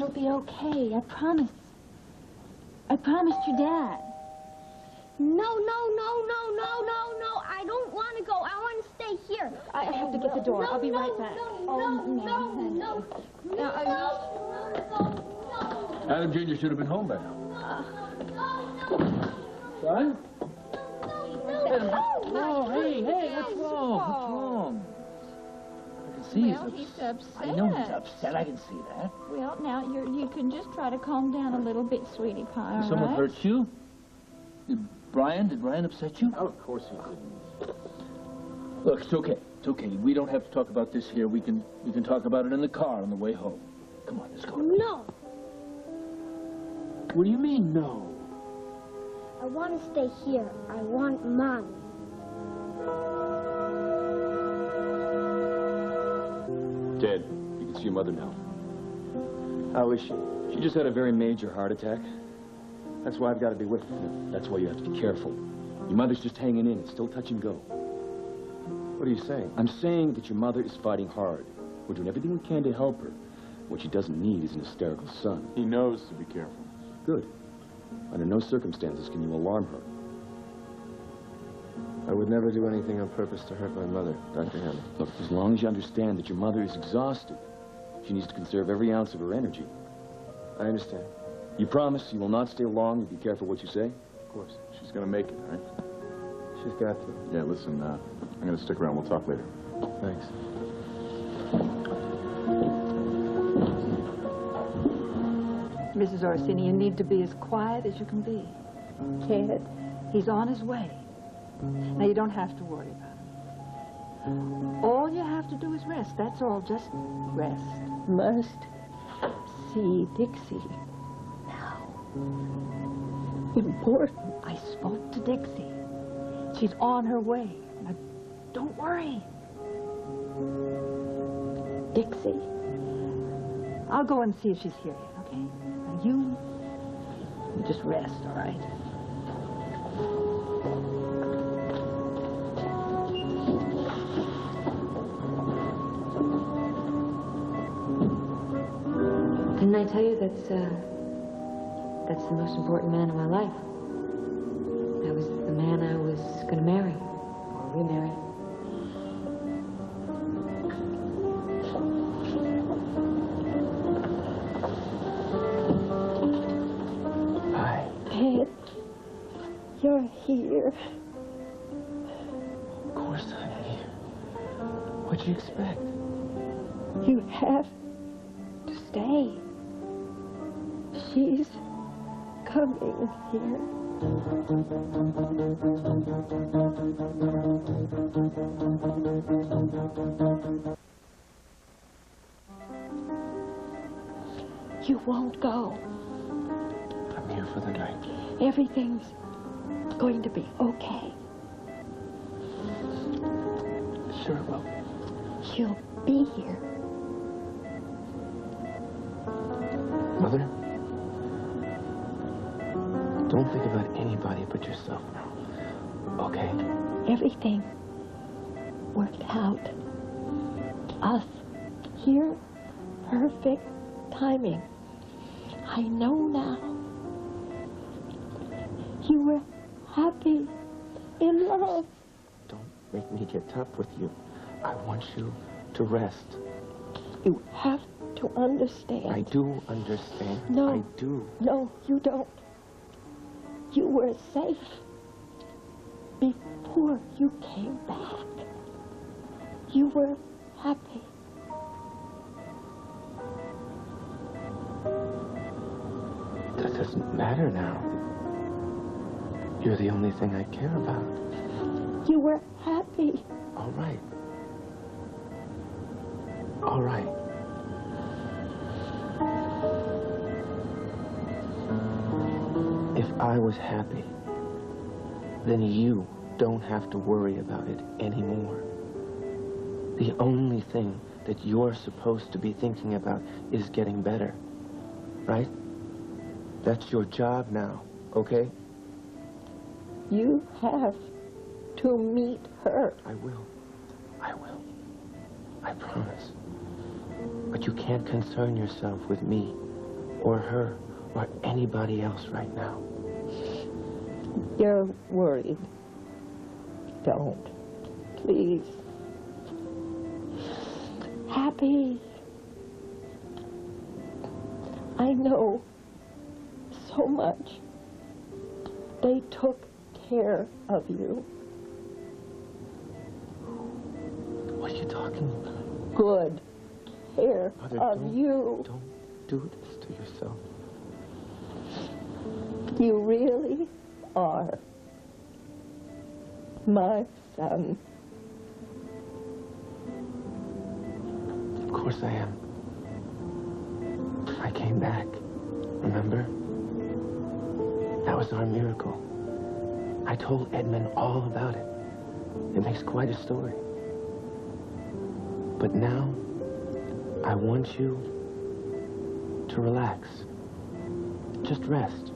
It'll be okay, I promise. I promised your dad. No. I don't want to go. I want to stay here. I have to get the door. I'll be right back. No. Adam Jr. should have been home by now. Son? Oh, hey, what's wrong? I can see he's upset. I know he's upset. I can see that. Well, now you can just try to calm down a little bit, sweetie pie, all Someone right? hurt you? Did Brian upset you? Oh, of course he didn't. Look, it's okay. It's okay. We don't have to talk about this here. We can talk about it in the car on the way home. Come on, let's go. No. What do you mean, no? I want to stay here. I want Mom. Ted, you can see your mother now. How is she? She just had a very major heart attack. That's why I've got to be with her. That's why you have to be careful. Your mother's just hanging in. It's still touch and go. What are you saying? I'm saying that your mother is fighting hard. We're doing everything we can to help her. What she doesn't need is an hysterical son. He knows to be careful. Good. Under no circumstances can you alarm her. I would never do anything on purpose to hurt my mother, Dr. Hammond. Look, as long as you understand that your mother is exhausted, she needs to conserve every ounce of her energy. I understand. You promise you will not stay long and be careful what you say? Of course. She's going to make it, right? She's got to. Yeah, listen, I'm going to stick around. We'll talk later. Thanks. Mrs. Orsini, you need to be as quiet as you can be. Ted, he's on his way. Now, you don't have to worry about him. All you have to do is rest. That's all. Just rest. Must see Dixie now. Important. I spoke to Dixie. She's on her way. Now, don't worry. Dixie. I'll go and see if she's here yet, okay? Now, you just rest, all right? Didn't I tell you that's the most important man in my life? That was the man I was going to marry, or remarry. Hi. Ted, you're here. Of course I'm here. What'd you expect? You have to stay. She's coming here. You won't go. I'm here for the night. Everything's going to be okay. Sure it will. She'll be here. Mother? Don't think about anybody but yourself now. Okay? Everything worked out. Us here, perfect timing. I know now. You were happy, in love. Don't make me get tough with you. I want you to rest. You have to understand. I do understand. No. I do. No, you don't. You were safe before you came back. You were happy. That doesn't matter now. You're the only thing I care about. You were happy. All right. All right. If I was happy, then you don't have to worry about it anymore. The only thing that you're supposed to be thinking about is getting better, right? That's your job now, okay? You have to meet her. I will. I will. I promise. But you can't concern yourself with me or her or anybody else right now. You're worried. Don't. Please. Happy. I know so much. They took care of you. What are you talking about? Good care Mother, of you. Don't do this to yourself. You really are my son. Of course I am. I came back, remember? That was our miracle. I told Edmund all about it. It makes quite a story. But now, I want you to relax. Just rest.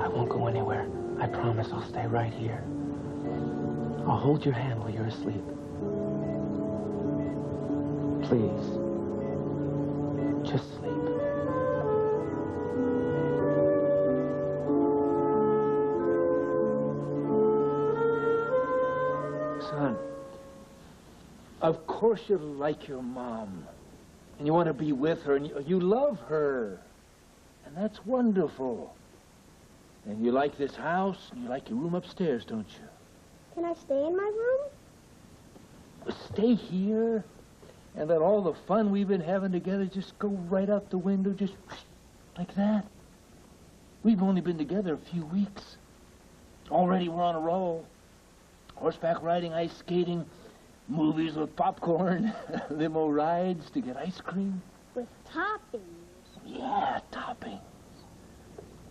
I won't go anywhere. I promise I'll stay right here. I'll hold your hand while you're asleep. Please, just sleep. Son, of course you like your mom. And you want to be with her, and you love her. And that's wonderful. And you like this house, and you like your room upstairs, don't you? Can I stay in my room? Stay here, and let all the fun we've been having together just go right out the window, just like that. We've only been together a few weeks. Already we're on a roll. Horseback riding, ice skating, movies with popcorn, limo rides to get ice cream. With toppings. Yeah, toppings.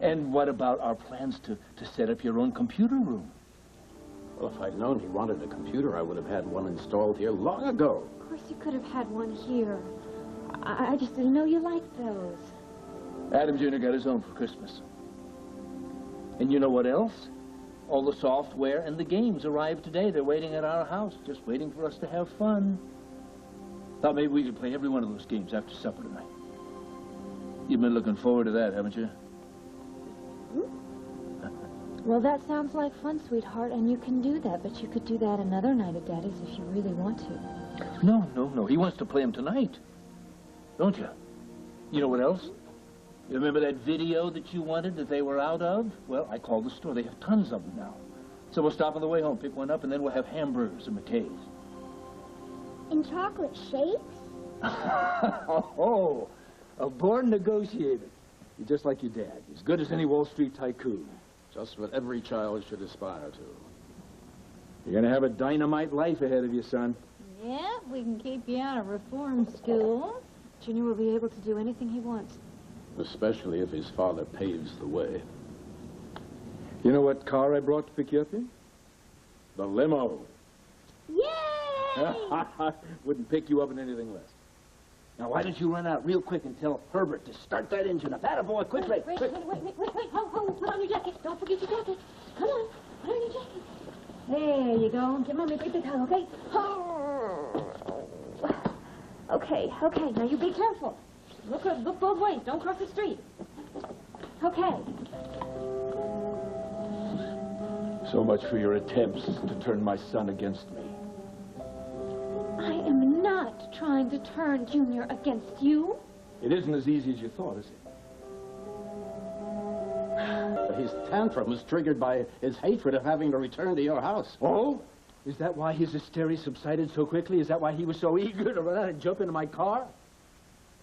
And what about our plans to set up your own computer room? Well, if I'd known he wanted a computer, I would have had one installed here long ago. Of course you could have had one here. I just didn't know you liked those. Adam Jr. got his own for Christmas. And you know what else? All the software and the games arrived today. They're waiting at our house, just waiting for us to have fun. Thought maybe we could play every one of those games after supper tonight. You've been looking forward to that, haven't you? Well, that sounds like fun, sweetheart, and you can do that, but you could do that another night at Daddy's if you really want to. No. He wants to play them tonight. Don't you? You know what else? You remember that video that you wanted that they were out of? Well, I called the store. They have tons of them now. So we'll stop on the way home, pick one up, and then we'll have hamburgers and McKay's. In chocolate shapes? Oh, a born negotiator. You're just like your dad. As good as any Wall Street tycoon. Just what every child should aspire to. You're going to have a dynamite life ahead of you, son. Yeah, we can keep you out of reform school. Junior will be able to do anything he wants. Especially if his father paves the way. You know what car I brought to pick you up in? The limo. Yay! Wouldn't pick you up in anything less. Now, why don't you run out real quick and tell Herbert to start that engine up? Attaboy, quick. Wait, hold, put on your jacket. Don't forget your jacket. Come on, put on your jacket. There you go. Give Mommy a big hug, okay? Okay, now you be careful. Look both ways. Don't cross the street. Okay. So much for your attempts to turn my son against me. I am not trying to turn Junior against you. It isn't as easy as you thought, is it? His tantrum was triggered by his hatred of having to return to your house. Oh? Is that why his hysteria subsided so quickly? Is that why he was so eager to run out and jump into my car?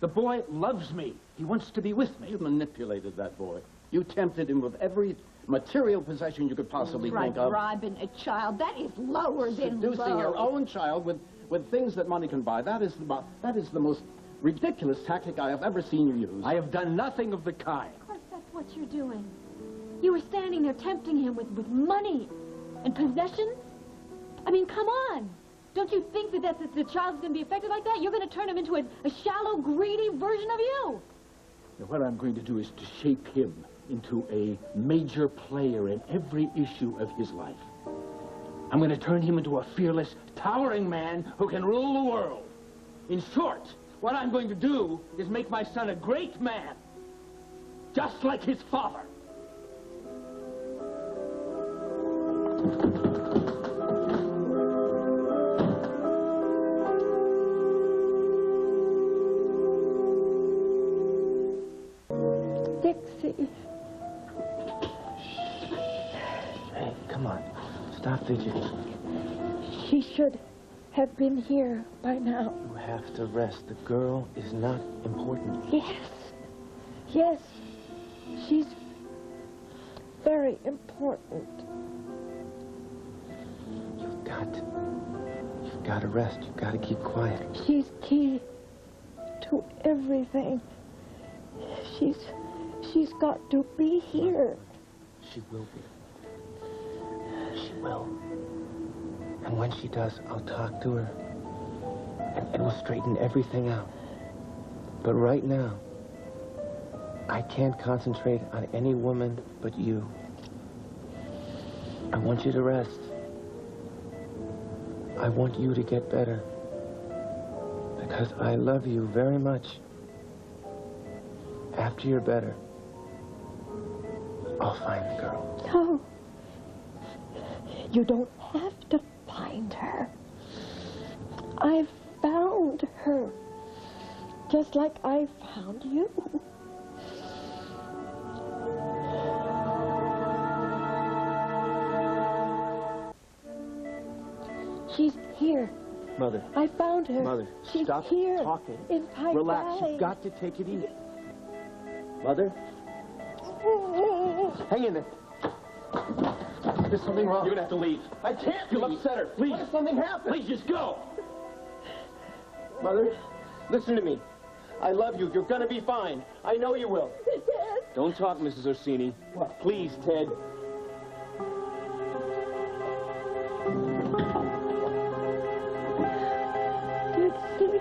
The boy loves me. He wants to be with me. You manipulated that boy. You tempted him with every material possession you could possibly think of. Bribing a child, that is lower than low. Seducing your own child with things that money can buy. That is the most ridiculous tactic I have ever seen you use. I have done nothing of the kind. Of course, that's what you're doing. You were standing there tempting him with money and possessions. I mean, come on. Don't you think that the child's going to be affected like that? You're going to turn him into a shallow, greedy version of you. Now, what I'm going to do is to shape him into a major player in every issue of his life. I'm going to turn him into a fearless, towering man who can rule the world. In short, what I'm going to do is make my son a great man. just like his father. Dixie. Hey, come on. Stop fidgeting. She should have been here by now. You have to rest. The girl is not important. Yes. Yes. She's very important. You've got to rest. You've got to keep quiet. She's key to everything. She's got to be here. She will be. She will. And when she does, I'll talk to her. And we'll straighten everything out. But right now, I can't concentrate on any woman but you. I want you to rest. I want you to get better. Because I love you very much. After you're better, I'll find the girl. No. You don't have to find her. I've found her. Just like I found you. She's here. Mother. I found her. Mother, she's stop here. talking. In Pi Relax. Valley. You've got to take it easy. Mother? Hang in there. There's something wrong. You're gonna have to leave. I can't. You'll upset her. Please. What if something happens? Please, just go. Mother, listen to me. I love you. You're gonna be fine. I know you will. Don't talk, Mrs. Orsini. What? Please, Ted. Dixie.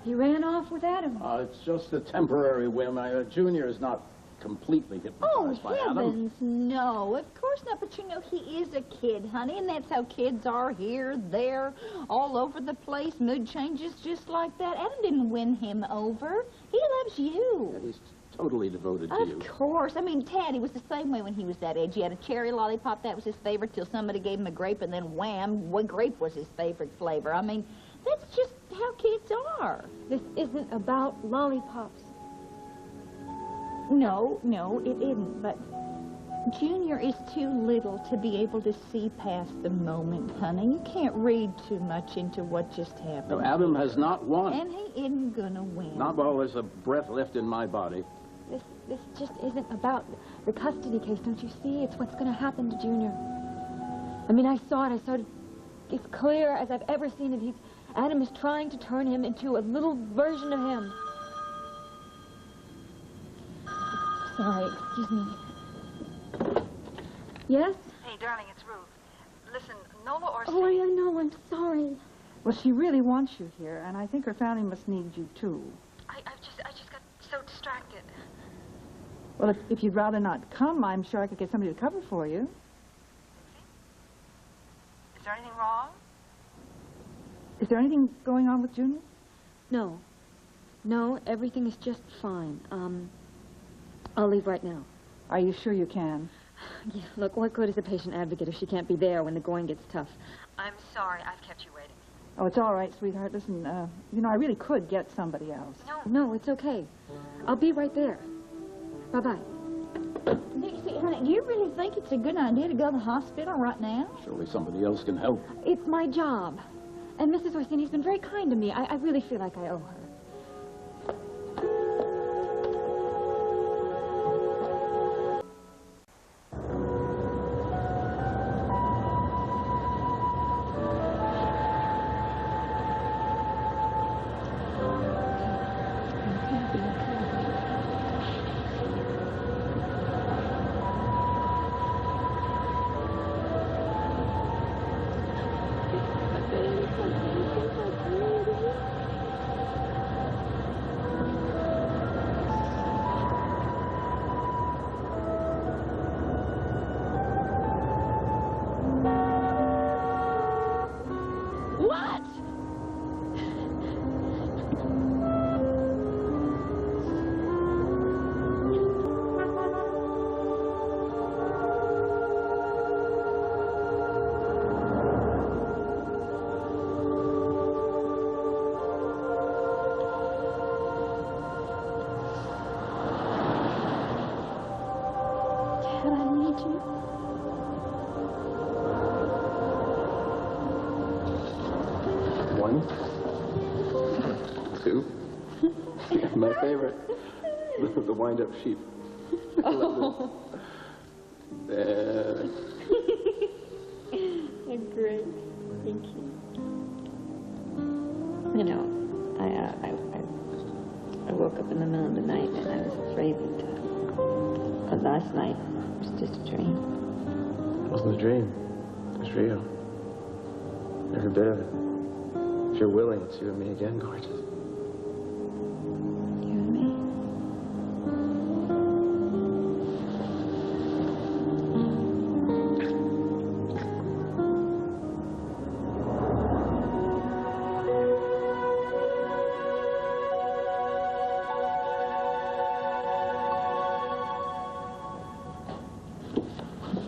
He ran off with Adam. It's just a temporary whim. Junior is not completely hypnotized by Adam. Heavens, no. Of course not, but you know, he is a kid, honey, and that's how kids are here, there, all over the place. Mood changes just like that. Adam didn't win him over. He loves you. And he's totally devoted to you. Of course. I mean, Taddy was the same way when he was that age. He had a cherry lollipop, that was his favorite, till somebody gave him a grape, and then wham, grape was his favorite flavor. I mean, that's just how kids are. This isn't about lollipops. No, it isn't, but Junior is too little to be able to see past the moment, honey. You can't read too much into what just happened. No, Adam has not won. And he isn't gonna win. Not while there's a breath left in my body. This just isn't about the custody case, don't you see? It's what's going to happen to Junior. I mean, I saw it. It's clear as I've ever seen it. Adam is trying to turn him into a little version of him. Sorry, excuse me. Yes? Hey, darling, it's Ruth. Listen, Nola Orsini... Oh, I know. I'm sorry. Well, she really wants you here, and I think her family must need you, too. I just got so distracted. Well, if you'd rather not come, I'm sure I could get somebody to cover for you. Is there anything wrong? Is there anything going on with Junior? No. No, everything is just fine. I'll leave right now. Are you sure you can? Yeah, look, what good is a patient advocate if she can't be there when the going gets tough? I'm sorry. I've kept you waiting. Oh, it's all right, sweetheart. Listen, you know, I really could get somebody else. No, it's okay. I'll be right there. Bye-bye. Dixie, honey, do you really think it's a good idea to go to the hospital right now? Surely somebody else can help. It's my job. And Mrs. Orsini's been very kind to me. I really feel like I owe her. 1, 2. My favorite. The wind-up sheep. Oh. There. Great. Thank you. You know, I woke up in the middle of the night and I was afraid that last night was just a dream. It wasn't a dream. It was real. Every bit of it. If you're willing, it's you and me again, gorgeous. You and me.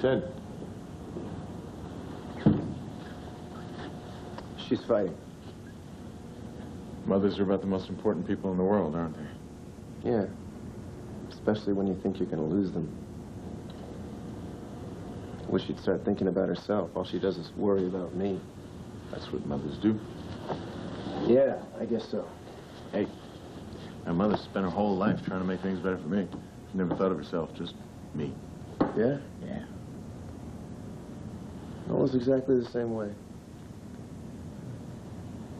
Ted. She's fighting. Mothers are about the most important people in the world, aren't they? Yeah. Especially when you think you're going to lose them. I wish she'd start thinking about herself. All she does is worry about me. That's what mothers do. Yeah, I guess so. Hey, my mother spent her whole life trying to make things better for me. She never thought of herself, just me. Yeah? Yeah. Almost exactly the same way.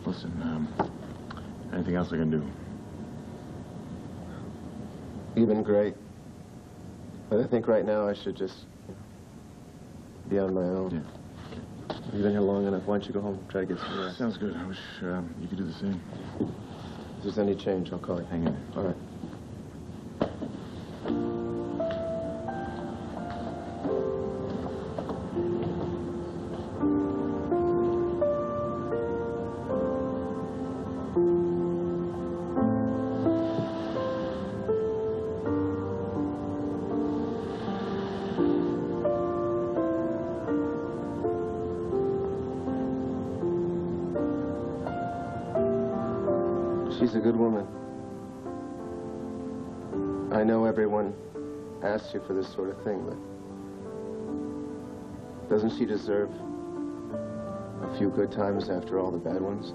Listen, anything else I can do? You've been great. But I think right now I should just be on my own. Yeah. You've been here long enough. Why don't you go home and try to get some rest? Sounds good. I wish you could do the same. If there's any change, I'll call you. Hang in. All right. She's a good woman. I know everyone asks you for this sort of thing, but doesn't she deserve a few good times after all the bad ones?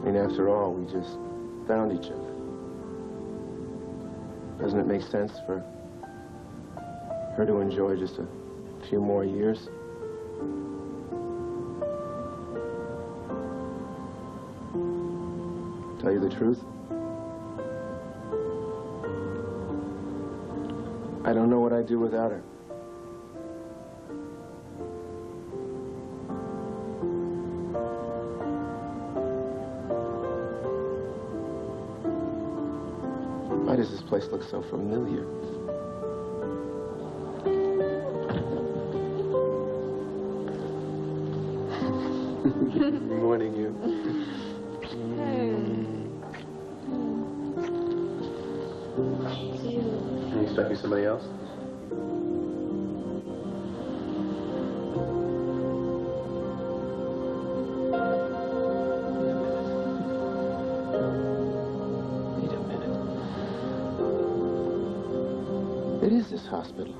I mean, after all, we just found each other. Doesn't it make sense for her to enjoy just a few more years? Tell you the truth, I don't know what I'd do without her. Why does this place look so familiar? Good morning, you. Are you expecting somebody else? Wait a minute. It is this hospital.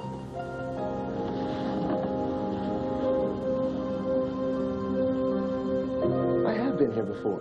I have been here before.